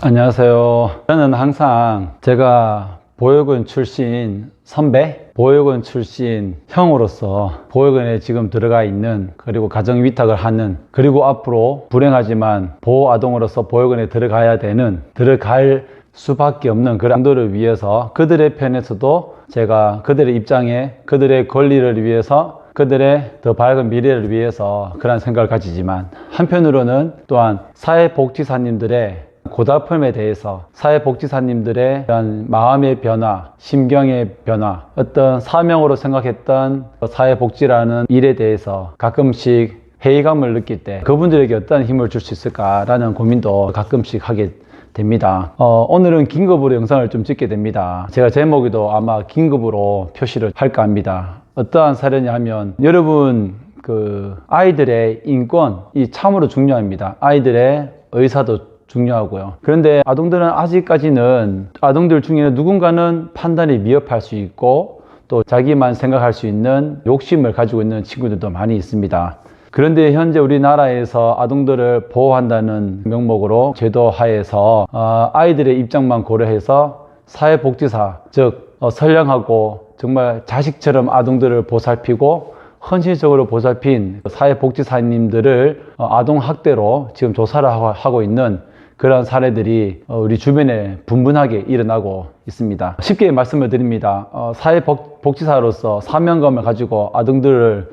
안녕하세요. 저는 항상 제가 보육원 출신 선배, 보육원 출신 형으로서 보육원에 지금 들어가 있는, 그리고 가정 위탁을 하는, 그리고 앞으로 불행하지만 보호아동으로서 보육원에 들어갈 수밖에 없는 그런 분들을 위해서, 그들의 편에서도 제가 그들의 입장에, 그들의 권리를 위해서, 그들의 더 밝은 미래를 위해서 그런 생각을 가지지만, 한편으로는 또한 사회복지사님들의 고달픔에 대해서, 사회복지사님들의 이런 마음의 변화, 심경의 변화, 어떤 사명으로 생각했던 사회복지라는 일에 대해서 가끔씩 회의감을 느낄 때 그분들에게 어떤 힘을 줄 수 있을까라는 고민도 가끔씩 하게 됩니다. 오늘은 긴급으로 영상을 좀 찍게 됩니다. 제가 제목에도 아마 긴급으로 표시를 할까 합니다. 어떠한 사례냐 하면, 여러분 아이들의 인권이 참으로 중요합니다. 아이들의 의사도 중요하고요. 그런데 아동들은 아직까지는, 아동들 중에는 누군가는 판단이 미흡할 수 있고, 또 자기만 생각할 수 있는 욕심을 가지고 있는 친구들도 많이 있습니다. 그런데 현재 우리나라에서 아동들을 보호한다는 명목으로 제도 하에서 아이들의 입장만 고려해서 사회복지사, 즉 선량하고 정말 자식처럼 아동들을 보살피고 헌신적으로 보살핀 사회복지사님들을 아동학대로 지금 조사를 하고 있는 그런 사례들이 우리 주변에 분분하게 일어나고 있습니다. 쉽게 말씀을 드립니다. 사회복지사로서 사명감을 가지고 아동들을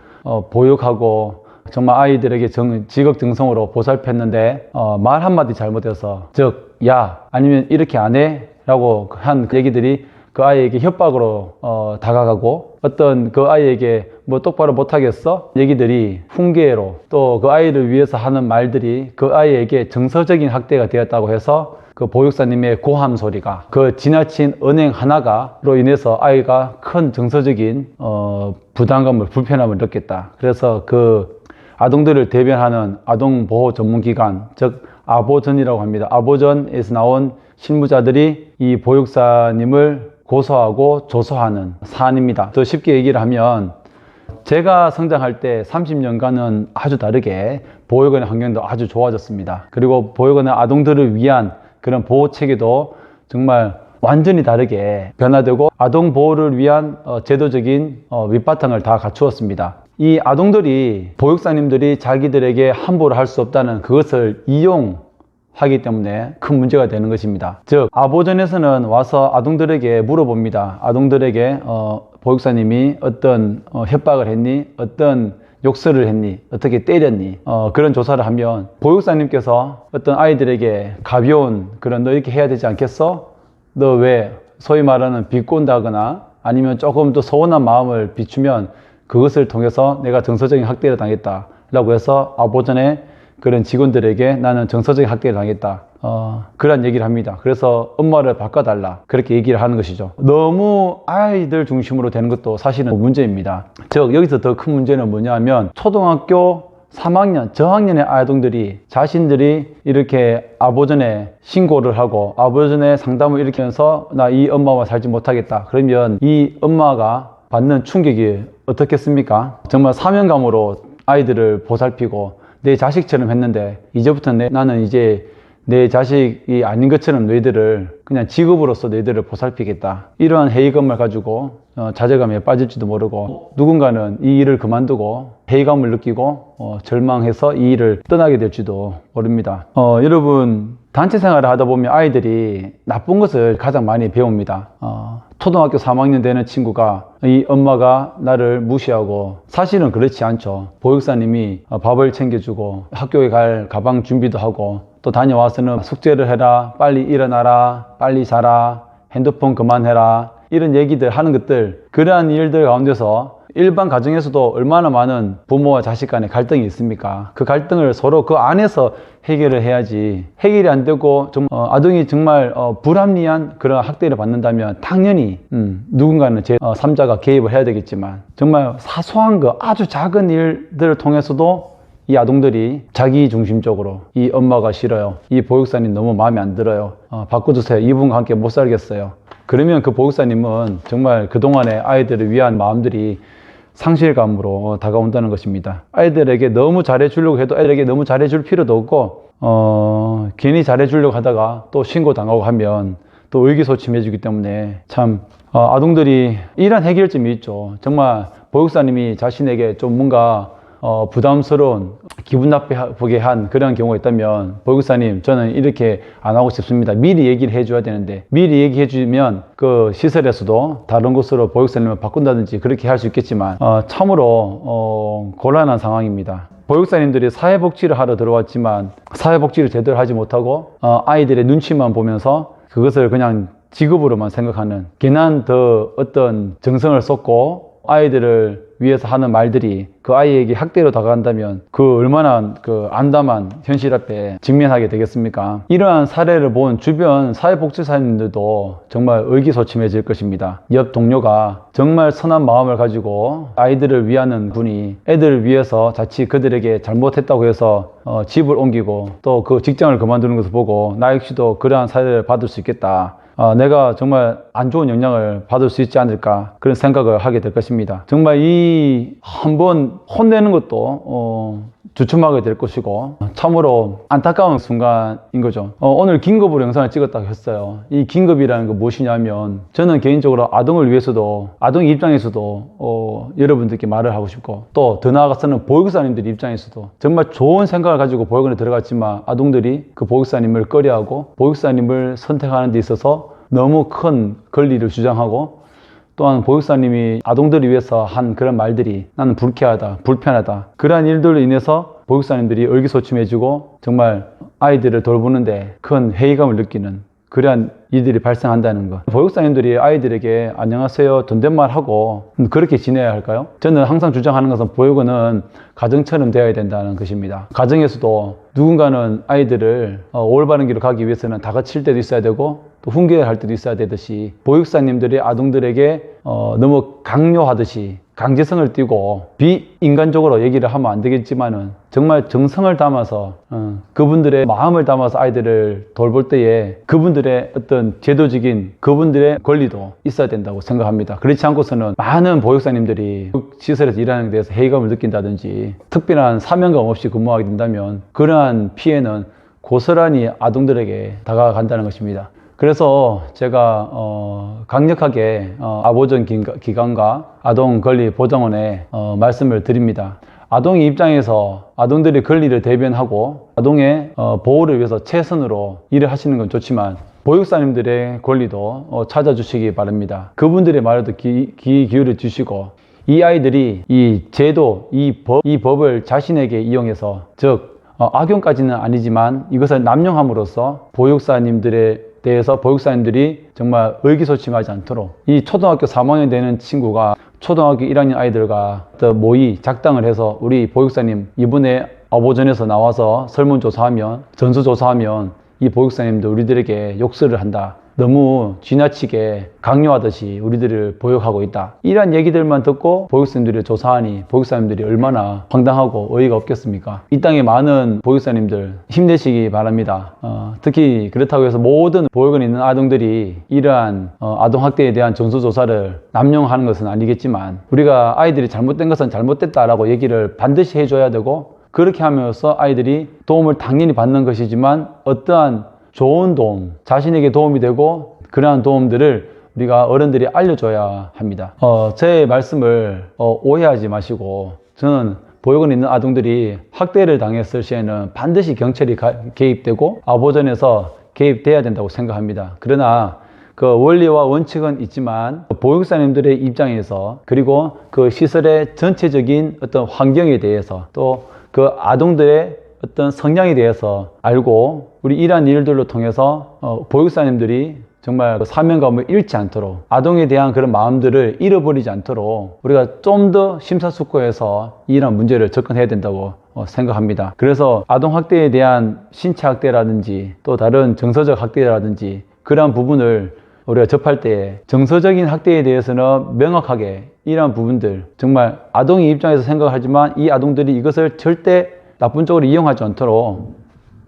보육하고 정말 아이들에게 지극정성으로 보살폈는데 말 한마디 잘못해서, 즉 야, 아니면 이렇게 안 해? 라고 한 얘기들이 그 아이에게 협박으로 다가가고, 어떤 그 아이에게 뭐 똑바로 못하겠어? 얘기들이 훈계로, 또 그 아이를 위해서 하는 말들이 그 아이에게 정서적인 학대가 되었다고 해서 그 보육사님의 고함 소리가, 그 지나친 언행 하나가로 인해서 아이가 큰 정서적인 부담감을, 불편함을 느꼈다. 그래서 그 아동들을 대변하는 아동보호 전문기관, 즉 아보전이라고 합니다. 아보전에서 나온 실무자들이 이 보육사님을 고소하고 조소하는 사안입니다. 더 쉽게 얘기를 하면, 제가 성장할 때 30년간은 아주 다르게 보육원의 환경도 아주 좋아졌습니다. 그리고 보육원의 아동들을 위한 그런 보호 체계도 정말 완전히 다르게 변화되고, 아동 보호를 위한 제도적인 밑바탕을 다 갖추었습니다. 이 아동들이, 보육사님들이 자기들에게 함부로 할 수 없다는 그것을 이용하기 때문에 큰 문제가 되는 것입니다. 즉 아보전에서는 와서 아동들에게 물어봅니다. 아동들에게 보육사님이 어떤 협박을 했니? 어떤 욕설을 했니? 어떻게 때렸니? 그런 조사를 하면, 보육사님께서 어떤 아이들에게 가벼운 그런, 너 이렇게 해야 되지 않겠어? 너 왜, 소위 말하는 비꼰다거나 아니면 조금 더 서운한 마음을 비추면 그것을 통해서 내가 정서적인 학대를 당했다 라고 해서 아보전에 그런 직원들에게 나는 정서적인 학대를 당했다, 그런 얘기를 합니다. 그래서 엄마를 바꿔달라, 그렇게 얘기를 하는 것이죠. 너무 아이들 중심으로 되는 것도 사실은 문제입니다. 즉 여기서 더 큰 문제는 뭐냐 하면, 초등학교 3학년, 저학년의 아동들이 자신들이 이렇게 아보전에 신고를 하고 아보전에 상담을 일으키면서 나 이 엄마와 살지 못하겠다, 그러면 이 엄마가 받는 충격이 어떻겠습니까? 정말 사명감으로 아이들을 보살피고 내 자식처럼 했는데, 이제부터 나는 이제 내 자식이 아닌 것처럼 너희들을 그냥 직업으로서 너희들을 보살피겠다, 이러한 회의감을 가지고 좌절감에 빠질지도 모르고, 누군가는 이 일을 그만두고 회의감을 느끼고 절망해서 이 일을 떠나게 될지도 모릅니다. 여러분, 단체 생활을 하다 보면 아이들이 나쁜 것을 가장 많이 배웁니다. 초등학교 3학년 되는 친구가 이 엄마가 나를 무시하고, 사실은 그렇지 않죠. 보육사님이 밥을 챙겨주고 학교에 갈 가방 준비도 하고, 또 다녀와서는 숙제를 해라, 빨리 일어나라, 빨리 자라, 핸드폰 그만해라, 이런 얘기들 하는 것들, 그러한 일들 가운데서 일반 가정에서도 얼마나 많은 부모와 자식 간의 갈등이 있습니까? 그 갈등을 서로 그 안에서 해결을 해야지, 해결이 안 되고 아동이 정말 불합리한 그런 학대를 받는다면 당연히 누군가는 제3자가 개입을 해야 되겠지만, 정말 사소한 거, 아주 작은 일들을 통해서도 이 아동들이 자기 중심적으로, 이 엄마가 싫어요, 이 보육사님 너무 마음에 안 들어요, 바꿔주세요, 이분과 함께 못 살겠어요, 그러면 그 보육사님은 정말 그동안의 아이들을 위한 마음들이 상실감으로 다가온다는 것입니다. 아이들에게 너무 잘해주려고 해도 애들에게 너무 잘해줄 필요도 없고, 괜히 잘해주려고 하다가 또 신고당하고 하면 또 의기소침해지기 때문에 참 아동들이 이런 해결점이 있죠. 정말 보육사님이 자신에게 좀 뭔가 부담스러운, 기분 나쁘게 한 그런 경우가 있다면, 보육사님 저는 이렇게 안 하고 싶습니다, 미리 얘기를 해줘야 되는데, 미리 얘기해 주면 그 시설에서도 다른 곳으로 보육사님을 바꾼다든지 그렇게 할 수 있겠지만 참으로 곤란한 상황입니다. 보육사님들이 사회복지를 하러 들어왔지만 사회복지를 제대로 하지 못하고 아이들의 눈치만 보면서 그것을 그냥 직업으로만 생각하는, 괜한 더 어떤 정성을 쏟고 아이들을 위해서 하는 말들이 그 아이에게 학대로 다가간다면 그 얼마나 그 암담한 현실 앞에 직면하게 되겠습니까? 이러한 사례를 본 주변 사회복지사님들도 정말 의기소침해질 것입니다. 옆 동료가 정말 선한 마음을 가지고 아이들을 위하는 분이 애들을 위해서 자칫 그들에게 잘못했다고 해서 집을 옮기고 또 그 직장을 그만두는 것을 보고 나 역시도 그러한 사례를 받을 수 있겠다, 내가 정말 안 좋은 영향을 받을 수 있지 않을까, 그런 생각을 하게 될 것입니다. 정말 이 한번 혼내는 것도 주춤하게 될 것이고 참으로 안타까운 순간인 거죠. 오늘 긴급으로 영상을 찍었다고 했어요. 이 긴급이라는 건 무엇이냐면, 저는 개인적으로 아동을 위해서도, 아동 입장에서도 여러분들께 말을 하고 싶고, 또 더 나아가서는 보육사님들 입장에서도 정말 좋은 생각을 가지고 보육원에 들어갔지만 아동들이 그 보육사님을 꺼려하고 보육사님을 선택하는 데 있어서 너무 큰 권리를 주장하고, 또한 보육사님이 아동들을 위해서 한 그런 말들이 나는 불쾌하다, 불편하다, 그러한 일들로 인해서 보육사님들이 의기소침해지고 정말 아이들을 돌보는데 큰 회의감을 느끼는 그러한 일들이 발생한다는 것. 보육사님들이 아이들에게 안녕하세요, 존댓말 하고 그렇게 지내야 할까요? 저는 항상 주장하는 것은 보육원은 가정처럼 되어야 된다는 것입니다. 가정에서도 누군가는 아이들을 올바른 길로 가기 위해서는 다그칠 때도 있어야 되고 또 훈계할 때도 있어야 되듯이, 보육사님들이 아동들에게 너무 강요하듯이 강제성을 띠고 비인간적으로 얘기를 하면 안 되겠지만은 정말 정성을 담아서 그분들의 마음을 담아서 아이들을 돌볼 때에 그분들의 어떤 제도적인 그분들의 권리도 있어야 된다고 생각합니다. 그렇지 않고서는 많은 보육사님들이 시설에서 일하는 데 대해서 회의감을 느낀다든지 특별한 사명감 없이 근무하게 된다면 그러한 피해는 고스란히 아동들에게 다가간다는 것입니다. 그래서 제가 강력하게 아보전 기관과 아동권리보장원에 말씀을 드립니다. 아동의 입장에서 아동들의 권리를 대변하고 아동의 보호를 위해서 최선으로 일을 하시는 건 좋지만 보육사님들의 권리도 찾아주시기 바랍니다. 그분들의 말에도 귀 기울여 주시고, 이 아이들이 이 제도, 이 법을 자신에게 이용해서, 즉 악용까지는 아니지만 이것을 남용함으로써 보육사님들에 대해서 보육사님들이 정말 의기소침하지 않도록, 이 초등학교 3학년 되는 친구가 초등학교 1학년 아이들과 모의 작당을 해서 우리 보육사님 이번에 아보전에서 나와서 설문조사하면, 전수조사하면 이 보육사님도 우리들에게 욕설을 한다, 너무 지나치게 강요하듯이 우리들을 보육하고 있다, 이런 얘기들만 듣고 보육사님들이 조사하니 보육사님들이 얼마나 황당하고 어이가 없겠습니까? 이 땅에 많은 보육사님들 힘내시기 바랍니다. 특히 그렇다고 해서 모든 보육원에 있는 아동들이 이러한 아동학대에 대한 전수조사를 남용하는 것은 아니겠지만, 우리가 아이들이 잘못된 것은 잘못됐다라고 얘기를 반드시 해줘야 되고, 그렇게 하면서 아이들이 도움을 당연히 받는 것이지만 어떠한 좋은 도움, 자신에게 도움이 되고 그러한 도움들을 우리가 어른들이 알려줘야 합니다. 제 말씀을 오해하지 마시고, 저는 보육원에 있는 아동들이 학대를 당했을 시에는 반드시 경찰이 개입되고 아보전에서 개입돼야 된다고 생각합니다. 그러나 그 원리와 원칙은 있지만 보육사님들의 입장에서, 그리고 그 시설의 전체적인 어떤 환경에 대해서, 또 그 아동들의 어떤 성향에 대해서 알고 우리 이러한 일들로 통해서 보육사님들이 정말 사명감을 잃지 않도록, 아동에 대한 그런 마음들을 잃어버리지 않도록 우리가 좀 더 심사숙고해서 이러한 문제를 접근해야 된다고 생각합니다. 그래서 아동학대에 대한 신체학대라든지 또 다른 정서적 학대라든지 그러한 부분을 우리가 접할 때 정서적인 학대에 대해서는 명확하게 이러한 부분들, 정말 아동의 입장에서 생각하지만 이 아동들이 이것을 절대 나쁜 쪽으로 이용하지 않도록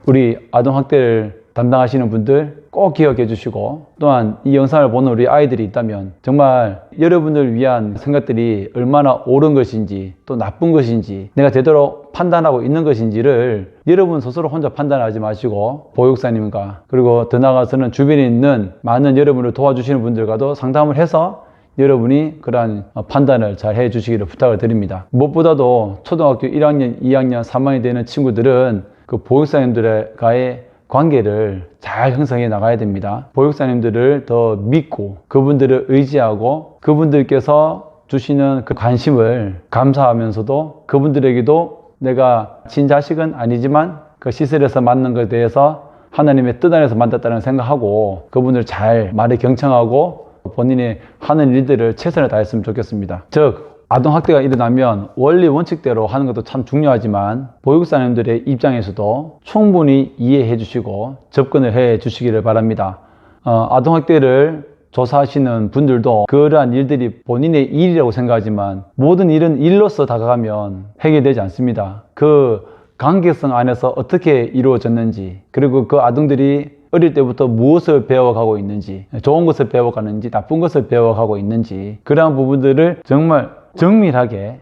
우리 아동학대를 담당하시는 분들, 꼭 기억해 주시고, 또한 이 영상을 보는 우리 아이들이 있다면 정말 여러분을 위한 생각들이 얼마나 옳은 것인지 또 나쁜 것인지 내가 제대로 판단하고 있는 것인지를 여러분 스스로 혼자 판단하지 마시고 보육사님과 그리고 더 나아가서는 주변에 있는 많은 여러분을 도와주시는 분들과도 상담을 해서 여러분이 그러한 판단을 잘 해주시기를 부탁을 드립니다. 무엇보다도 초등학교 1학년, 2학년, 3학년이 되는 친구들은 그 보육사님들과의 관계를 잘 형성해 나가야 됩니다. 보육사님들을 더 믿고 그분들을 의지하고 그분들께서 주시는 그 관심을 감사하면서도 그분들에게도 내가 친자식은 아니지만 그 시설에서 만난 것에 대해서 하나님의 뜻 안에서 만났다는 생각하고 그분을 잘 말에 경청하고 본인이 하는 일들을 최선을 다했으면 좋겠습니다. 즉 아동학대가 일어나면 원리 원칙대로 하는 것도 참 중요하지만 보육사님들의 입장에서도 충분히 이해해 주시고 접근을 해 주시기를 바랍니다. 아동학대를 조사하시는 분들도 그러한 일들이 본인의 일이라고 생각하지만 모든 일은 일로서 다가가면 해결되지 않습니다. 그 관계성 안에서 어떻게 이루어졌는지 그리고 그 아동들이 어릴 때부터 무엇을 배워가고 있는지 좋은 것을 배워가는지 나쁜 것을 배워가고 있는지 그러한 부분들을 정말 정밀하게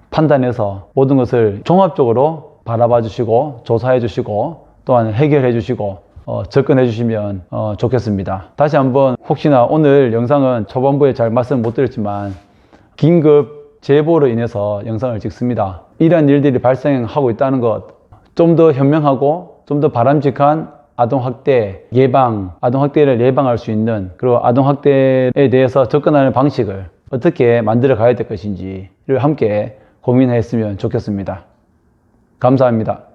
판단해서 모든 것을 종합적으로 바라봐 주시고 조사해 주시고 또한 해결해 주시고 접근해 주시면 좋겠습니다. 다시 한번 혹시나 오늘 영상은 초반부에 잘 말씀 못 드렸지만 긴급 제보로 인해서 영상을 찍습니다. 이러한 일들이 발생하고 있다는 것 좀 더 현명하고 좀 더 바람직한 아동학대 예방, 아동학대를 예방할 수 있는 그리고 아동학대에 대해서 접근하는 방식을 어떻게 만들어 가야 될 것인지를 함께 고민했으면 좋겠습니다. 감사합니다.